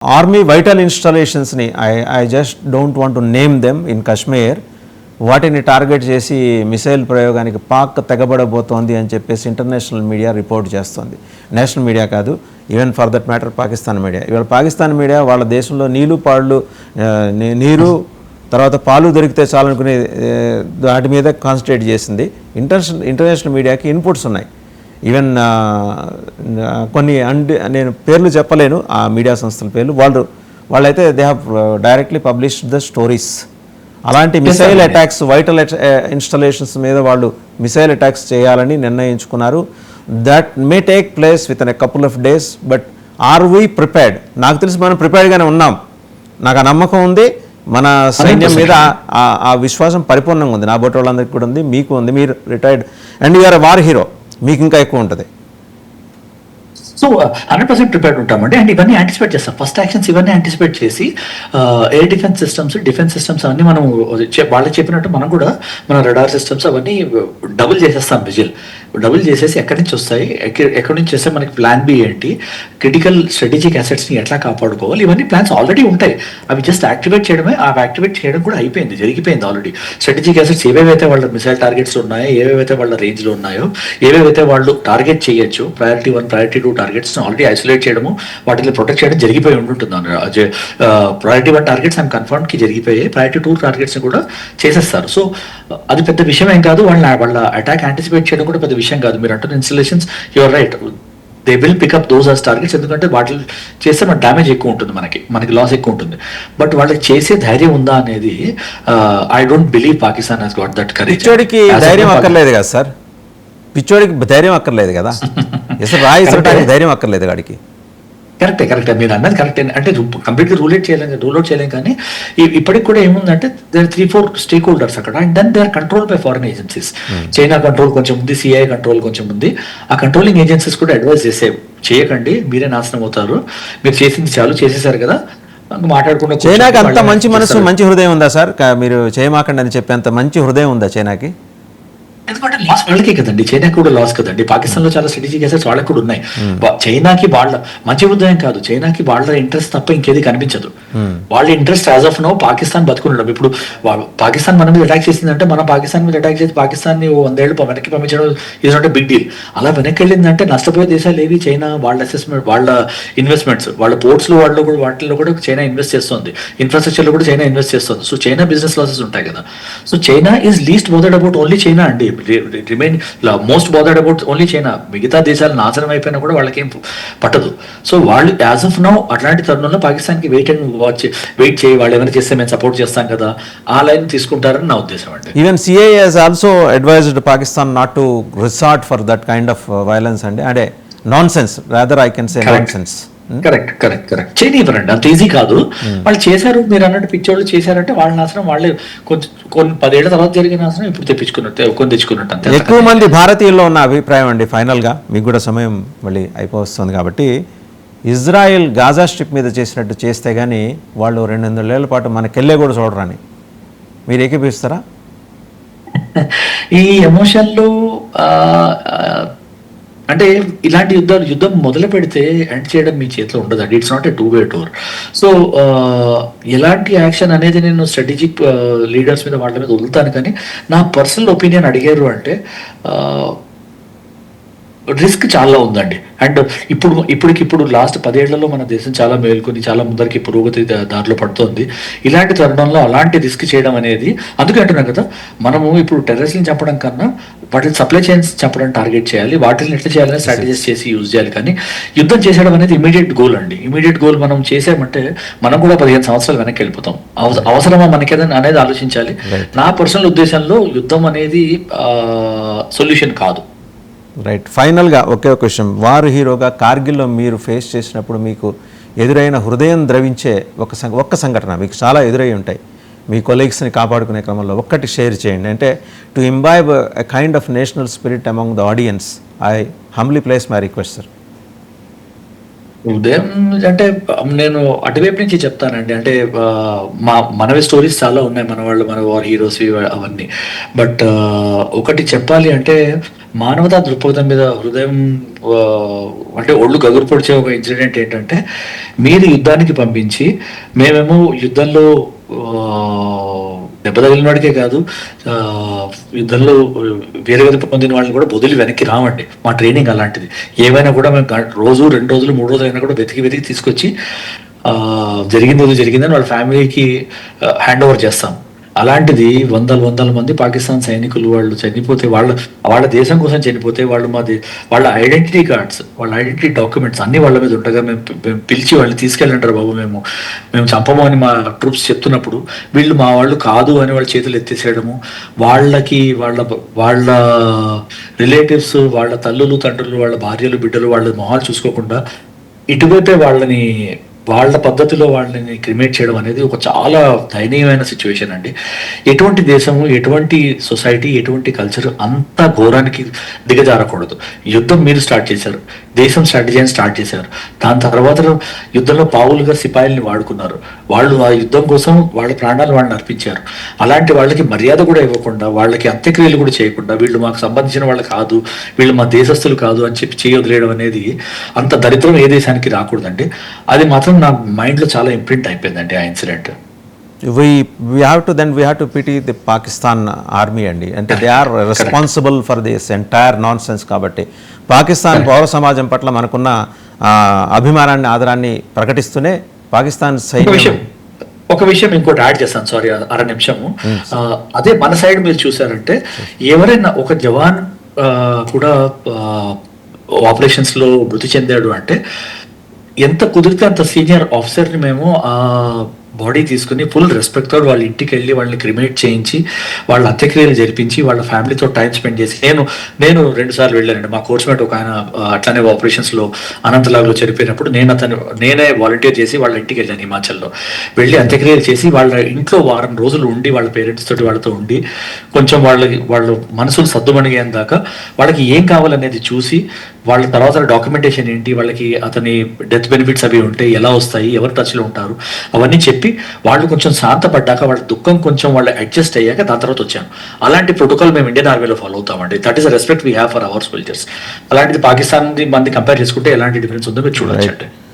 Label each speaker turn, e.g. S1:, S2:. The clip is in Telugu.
S1: ఆర్మీ వైటల్ ఇన్స్టాలేషన్స్ని I just don't want to name them in Kashmir వాటిని టార్గెట్ చేసి మిసైల్ ప్రయోగానికి పాక్ తెగబడబోతోంది అని చెప్పేసి ఇంటర్నేషనల్ మీడియా రిపోర్ట్ చేస్తోంది. నేషనల్ మీడియా కాదు, even for that matter Pakistan media. ఇవాళ పాకిస్తాన్ మీడియా వాళ్ళ దేశంలో నీరు తర్వాత పాలు దొరికితే చాలనుకునే వాటి మీద కాన్సన్ట్రేట్ చేసింది. ఇంటర్నేషనల్ మీడియాకి ఇన్పుట్స్ ఉన్నాయి. ఈవెన్ కొన్ని నేను పేర్లు చెప్పలేను ఆ మీడియా సంస్థల పేర్లు. వాళ్ళైతే they have directly published the stories. అలాంటి మిసైల్ అటాక్స్, వైటల్ ఇన్స్టాలేషన్స్ మీద వాళ్ళు మిసైల్ అటాక్స్ చేయాలని నిర్ణయించుకున్నారు. That may take place within a couple of days. But are we prepared? నాకు తెలిసి మనం ప్రిపేర్డ్గానే ఉన్నాం. నాకు ఆ నమ్మకం ఉంది. మన సైన్యం మీద ఆ విశ్వాసం పరిపూర్ణంగా ఉంది. నా బోటి వాళ్ళందరికీ కూడా ఉంది, మీకు ఉంది. మీరు retired and you're a war hero, మీకు ఇంకా ఎక్కువ ఉంటుంది.
S2: సో 100% ప్రిపేర్డ్ ఉంటామండి. అండ్ ఇవన్నీ యాంటిసిపేట్ చేస్తాం. ఫస్ట్ యాక్షన్స్ ఇవన్నీ యాంటిసిపేట్ చేసి ఎయిర్ డిఫెన్స్ సిస్టమ్స్ అన్ని మనం వాళ్ళకి చెప్పినట్టు మనం కూడా మన రడార్ సిస్టమ్స్ అవన్నీ డబుల్ చేసేస్తాం. డబుల్ చేసేసి ఎక్కడి నుంచి వస్తాయి, ఎక్కడి నుంచి వస్తే మనకి ప్లాన్ బి ఏంటి, క్రిటికల్ స్ట్రాటజిక్ అసెట్స్ని ఎట్లా కాపాడుకోవాలి, ఇవన్నీ ప్లాన్స్ ఆల్రెడీ ఉంటాయి. అవి జస్ట్ యాక్టివేట్ చేయడమే. ఆ యాక్టివేట్ చేయడం కూడా జరిగిపోయింది ఆల్రెడీ. స్ట్రాటజిక్ అసెట్స్ ఏవేవైతే వాళ్ళ మిసైల్ టార్గెట్స్ ఉన్నాయో, ఏవేవైతే వాళ్ళ రేంజ్లో ఉన్నాయో, ఏవేవైతే వాళ్ళు టార్గెట్ చేయొచ్చు, priority 1, priority 2 targets already isolate చేయడము, వాటిని ప్రొటెక్ట్ చేయడం జరిగిపోయి ఉంటుంది. ప్రయారిటీ 1 టార్గెట్స్ ఐమ్ కన్ఫర్మ్ కి జరిగిపోయి, ప్రయారిటీ 2 టార్గెట్స్ కూడా చేసేస్తారు. సో అది పెద్ద విషయం ఏం కాదు. వాళ్ళ అటాక్ యాంటిసిపేట్ చేయడం కూడా పెద్ద విషయం కాదు. మీరు అంటున్న installations you're right, they will pick up those as targets. ఎందుకంటే వాటిని చేస్తే మన డ్యామేజ్ ఎక్కువ ఉంటుంది, మనకి లాస్ ఎక్కువ ఉంటుంది. బట్ వాళ్ళకి చేసే ధైర్యం ఉందా అనేది I don't believe Pakistan has got that courage.
S1: పిచ్చోడికి ధైర్యం అక్కర్లేదు కదా సార్, పిచ్చోడికి ధైర్యం అక్కర్లేదు కదా, ధైర్యం అక్కర్లేదు వాడికి.
S2: కరెక్టే మీరు అన్నది కరెక్టే. అంటే కంప్లీట్గా రూల్ అవుట్ చేయలేం. కానీ ఇప్పటికి కూడా ఏముందంటే దేర్ 3-4 స్టేక్ హోల్డర్స్ అక్కడ. And then they are control by foreign agencies. China control కొంచెం ఉంది, సిఐ కంట్రోల్ కొంచెం ఉంది. ఆ కంట్రోలింగ్ ఏజెన్సీస్ కూడా అడ్వైజ్ చేయకండి, మీరే నాశనం అవుతారు, మీరు చేసింది చాలు, చేసేసారు కదా మాట్లాడుకుంటే.
S1: చైనాకి అంత మంచి మనసు, మంచి హృదయం ఉందా సార్? మీరు చేయమాకండి అని చెప్పి అంత మంచి హృదయం ఉందా చైనాకి?
S2: ఎందుకంటే లాస్ వాళ్ళకే కదండి, చైనాకి కూడా లాస్ కదండి. పాకిస్తాన్ లో చాలా స్ట్రాటజిక్ అసెట్స్ వాళ్ళకి కూడా ఉన్నాయి. చైనాకి వాళ్ళ మంచి ఉద్యమం కాదు, చైనాకి వాళ్ళ ఇంట్రెస్ట్ తప్ప ఇంకేది కనిపించదు. వాళ్ళ interest as of now Pakistan బతుకుండడం. ఇప్పుడు పాకిస్తాన్ మన మీద అటాక్ చేసిందంటే, మన పాకిస్తాన్ మీద అటాక్ చేసి పాకిస్తాన్ ని 100 ఏళ్ళు వెనక్కి పంపించడం is not a big deal. అలా వెనక్కి వెళ్ళిందంటే నష్టపోయే దేశాలు ఏవి? చైనా. వాళ్ళ అసెస్మెంట్, వాళ్ళ ఇన్వెస్ట్మెంట్స్, వాళ్ళ పోర్ట్స్ లో వాటిలో కూడా చైనా ఇన్వెస్ట్ చేస్తుంది, ఇన్ఫ్రాస్ట్రక్చర్ లో కూడా చైనా ఇన్వెస్ట్ చేస్తుంది. సో చైనా బిజినెస్ లాసెస్ ఉంటాయి కదా. So China is least bothered about only China అండి. Remain most bothered about only China. మిగతా దేశాలు నాశనం అయిపోయినా కూడా వాళ్ళకేం పట్టదు. సో వాళ్ళు యాజ్ ఆఫ్ నౌ అట్లాంటి తరుణంలో పాకిస్తాన్కి వెయిట్ చేయి, వాళ్ళు ఏమైనా చేస్తే మేము సపోర్ట్ చేస్తాం కదా, ఆ లైన్ తీసుకుంటారని నా ఉద్దేశం అండి.
S1: Even CI has also advised Pakistan not to resort for that kind of violence అండి. అంటే nonsense, rather I can say nonsense.
S2: Correct చేయనివ్వరండి, అంత ఈజీ కాదు. వాళ్ళు చేశారు, మీరు అన్నట్టు పిచ్చోళ్ళు చేశారంటే వాళ్ళ నాశనం వాళ్ళే. కొన్ని 10 ఏళ్ల తర్వాత జరిగిన నాశనం ఇప్పుడు తెచ్చుకున్నట్టు అంతే.
S1: ఎక్కువ మంది భారతీయుల్లో ఉన్న అభిప్రాయం అండి, ఫైనల్గా మీకు కూడా సమయం మళ్ళీ అయిపోతుంది కాబట్టి, ఇజ్రాయెల్ గాజా స్ట్రిప్ మీద చేసినట్టు చేస్తే కానీ వాళ్ళు 200 ఏళ్ల పాటు మనకెళ్ళే కూడా చూడరని మీరు ఏకీపిస్తారా?
S2: ఈ ఎమోషన్లు అంటే ఇలాంటి యుద్ధం మొదలు పెడితే ఎండ్ చేయడం మీ చేతిలో ఉండదు అండి. It's not a 2-way tour. So ఎలాంటి యాక్షన్ అనేది నేను స్ట్రాటజిక్ లీడర్స్ మీద వాళ్ళ మీద వదులుతాను. కానీ నా పర్సనల్ ఒపీనియన్ అడిగారు అంటే రిస్క్ చాలా ఉందండి. అండ్ ఇప్పుడు లాస్ట్ 10 ఏళ్లలో మన దేశం చాలా మేల్కొని చాలా ముందరికి పురోగతి దారిలో పడుతోంది. ఇలాంటి తరుణంలో అలాంటి రిస్క్ చేయడం అనేది, అందుకే అంటున్నాం కదా, మనము ఇప్పుడు టెర్రరిస్ట్ని చంపడం కన్నా వాటిని సప్లై చైన్స్ చంపడం టార్గెట్ చేయాలి, వాటిని ఎట్లా చేయాలని స్ట్రాటజీస్ చేసి యూజ్ చేయాలి. కానీ యుద్ధం చేసేయడం అనేది ఇమీడియట్ గోల్ అండి. ఇమీడియట్ గోల్ మనం చేసామంటే మనం కూడా 15 సంవత్సరాలు వెనక్కి వెళ్ళిపోతాం. అవసరమా మనకేదని అనేది ఆలోచించాలి. నా పర్సనల్ ఉద్దేశంలో యుద్ధం అనేది సొల్యూషన్ కాదు.
S1: రైట్. ఫైనల్గా ఒకే ఒక విషయం, వార్ హీరోగా కార్గిల్లో మీరు ఫేస్ చేసినప్పుడు మీకు ఎదురైన హృదయం ద్రవించే ఒక్క సంఘటన, మీకు చాలా ఎదురై ఉంటాయి, మీ కొలీగ్స్ని కాపాడుకునే క్రమంలో ఒక్కటి షేర్ చేయండి. అంటే to imbibe a kind of national spirit among the audience, I humbly place my request sir.
S2: ఉదయం అంటే నేను అటువైపు నుంచి చెప్తానండి. అంటే మనవి స్టోరీస్ చాలా ఉన్నాయి. మన వార్ హీరోస్‌వి అవన్నీ. బట్ ఒకటి చెప్పాలి అంటే మానవతా దృక్పథం మీద హృదయం అంటే ఒళ్ళు గగురు పొడిచే ఒక ఇన్సిడెంట్ ఏంటంటే, మీరు యుద్ధానికి పంపించి మేమేమో యుద్ధంలో దెబ్బ తగిలిన వాడికే కాదు, యుద్ధంలో వీరగతి పొందిన వాళ్ళని కూడా వదిలి వెనక్కి రామండి. మా ట్రైనింగ్ అలాంటిది. ఏవైనా కూడా మేము రోజు 2 రోజులు 3 రోజులు అయినా కూడా వెతికి తీసుకొచ్చి జరిగింది ఏదో జరిగిందని వాళ్ళ ఫ్యామిలీకి హ్యాండ్ ఓవర్ చేస్తాం. అలాంటిది వందల మంది పాకిస్తాన్ సైనికులు వాళ్ళు చనిపోతే, వాళ్ళ దేశం కోసం చనిపోతే, వాళ్ళ ఐడెంటిటీ కార్డ్స్, వాళ్ళ ఐడెంటిటీ డాక్యుమెంట్స్ అన్ని వాళ్ళ మీద ఉండగా మేము పిలిచి వాళ్ళు తీసుకెళ్ళంటారు బాబు, మేము చంపము అని మా ట్రూప్స్ చెప్తున్నప్పుడు వీళ్ళు మా వాళ్ళు కాదు అని వాళ్ళ చేతులు ఎత్తేసేయడము, వాళ్ళకి వాళ్ళ రిలేటివ్స్, వాళ్ళ తల్లులు తండ్రులు, వాళ్ళ భార్యలు బిడ్డలు వాళ్ళ మొహాలు చూసుకోకుండా ఇటువైపే వాళ్ళ పద్ధతిలో వాళ్ళని క్రిమేట్ చేయడం అనేది ఒక చాలా దయనీయమైన సిచ్యువేషన్ అండి. ఎటువంటి దేశము, ఎటువంటి సొసైటీ, ఎటువంటి కల్చర్ అంత ఘోరానికి దిగజారకూడదు. యుద్ధం మీరు స్టార్ట్ చేశారు, దేశం స్ట్రాటజీని స్టార్ట్ చేశారు. దాని తర్వాత యుద్ధంలో పావులుగా సిపాయిల్ని వాడుకున్నారు. వాళ్ళు ఆ యుద్ధం కోసం వాళ్ళ ప్రాణాలు వాళ్ళని అర్పించారు. అలాంటి వాళ్ళకి మర్యాద కూడా ఇవ్వకుండా, వాళ్ళకి అంత్యక్రియలు కూడా చేయకుండా, వీళ్ళు మాకు సంబంధించిన వాళ్ళు కాదు, వీళ్ళు మా దేశస్తులు కాదు అని చెప్పి వదిలేయడం అనేది అంత దరిద్రం ఏ దేశానికి రాకూడదండి. అది మాత్రం నా మైండ్లో చాలా ఇంప్రింట్ అయిపోయిందండి ఆ incident.
S1: we have to pity the Pakistan army అండి. అంటే they are responsible for this entire nonsense. కాబట్టి పాకిస్తాన్ పౌర సమాజం పట్ల మనకున్న అభిమానాన్ని, ఆదరాన్ని ప్రకటిస్తూనే పాకిస్తాన్ సైన్యం.
S2: ఒక విషయం ఇంకోటి యాడ్ చేస్తాను, సారీ, అర నిమిషము. అదే మన సైడ్ మీరు చూసారంటే, ఎవరైనా ఒక జవాన్ కూడా ఆపరేషన్స్ లో మృతి చెందాడు అంటే ఎంత కుదిరితే అంత సీనియర్ ఆఫీసర్ని మేము బాడీ తీసుకుని ఫుల్ రెస్పెక్ట్ తోటి వాళ్ళ ఇంటికి వెళ్ళి వాళ్ళని క్రిమేట్ చేయించి వాళ్ళ అంత్యక్రియలు జరిపించి వాళ్ళ ఫ్యామిలీతో టైం స్పెండ్ చేసి, నేను 2 సార్లు వెళ్ళానండి. మా కోర్స్మేట్ ఒక ఆయన అట్లానే ఆపరేషన్స్ లో అనంతలాగ్లో చనిపోయినప్పుడు నేనే వాలంటీర్ చేసి వాళ్ళ ఇంటికి వెళ్ళాను. హిమాచల్లో వెళ్ళి అంత్యక్రియలు చేసి వాళ్ళ ఇంట్లో వారం రోజులు ఉండి, వాళ్ళ పేరెంట్స్ తోటి వాళ్ళతో ఉండి, కొంచెం వాళ్ళ మనసులు సద్దుమణిగేంత దాకా వాళ్ళకి ఏం కావాలనేది చూసి, వాళ్ళ తర్వాత డాక్యుమెంటేషన్ ఏంటి, వాళ్ళకి అతని డెత్ బెనిఫిట్స్ అవి ఉంటే ఎలా వస్తాయి, ఎవరు టచ్లో ఉంటారు, అవన్నీ చెప్పి వాళ్ళు కొంచెం శాంతపడ్డాక, వాళ్ళ దుఃఖం కొంచెం వాళ్ళు అడ్జస్ట్ అయ్యాక దాని తర్వాత వచ్చాను. అలాంటి ప్రోటోకాల్ మేము ఇండియన్ ఆర్మీలో ఫాలో అవుతామండి. That is the respect we have for our soldiers. అలాంటిది పాకిస్తాన్ మంది కంపేర్ చేసుకుంటే ఎలాంటి డిఫరెన్స్ ఉందో మీరు చూడొచ్చు అండి.